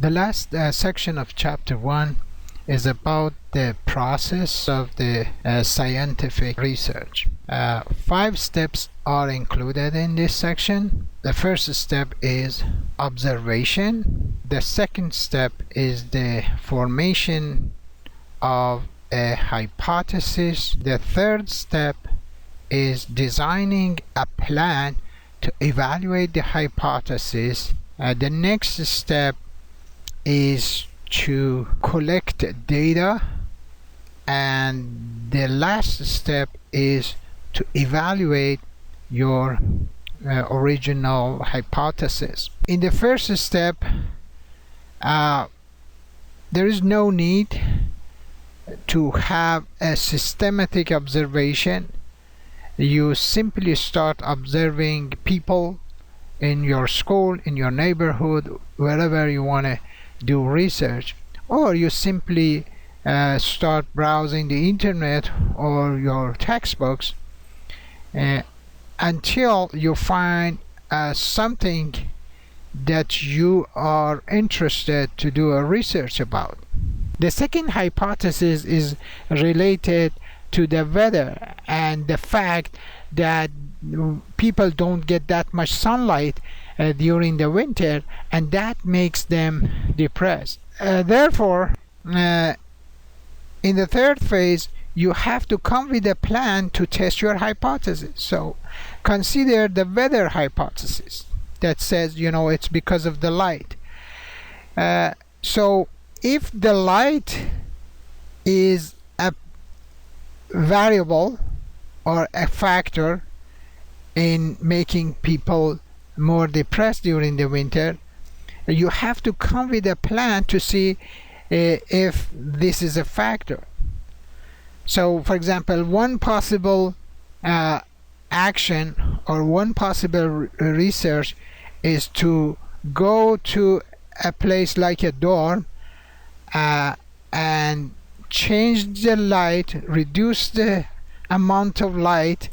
The last section of chapter 1 is about the process of the scientific research. 5 steps are included in this section. The first step is observation. The second step is the formation of a hypothesis. The third step is designing a plan to evaluate the hypothesis. The next step is to collect data, and the last step is to evaluate your original hypothesis. In the first step, there is no need to have a systematic observation. You simply start observing people in your school, in your neighborhood, wherever you want to do research, or you simply start browsing the internet or your textbooks until you find something that you are interested to do a research about. The second hypothesis is related to the weather and the fact that people don't get that much sunlight during the winter, and that makes them depressed. Therefore, in the third phase, you have to come with a plan to test your hypothesis. So consider the weather hypothesis that says, it's because of the light. So if the light is a variable or a factor in making people more depressed during the winter, you have to come with a plan to see if this is a factor. So for example, one possible action or one possible research is to go to a place like a dorm and change the light, reduce the amount of light,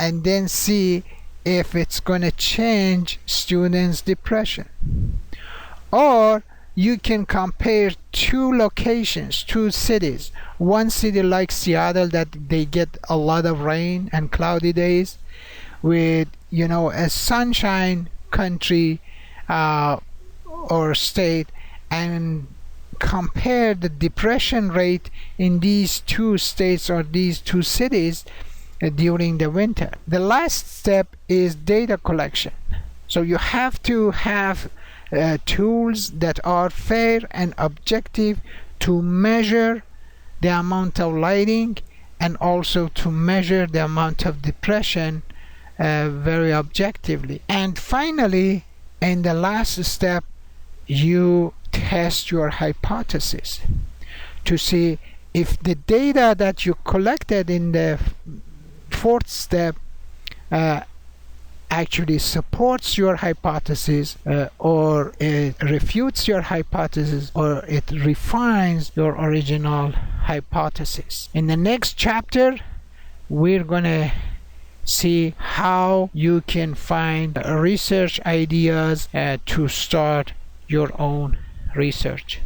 and then see if it's going to change students' depression. Or you can compare 2 locations, 2 cities. One city like Seattle, that they get a lot of rain and cloudy days, with a sunshine country or state, and compare the depression rate in these 2 states or these 2 cities during the winter. The last step is data collection. So you have to have tools that are fair and objective to measure the amount of lighting and also to measure the amount of depression very objectively. And finally, in the last step, you test your hypothesis to see if the data that you collected in the 4th step actually supports your hypothesis, or it refutes your hypothesis, or it refines your original hypothesis. In the next chapter, we're gonna see how you can find research ideas to start your own research.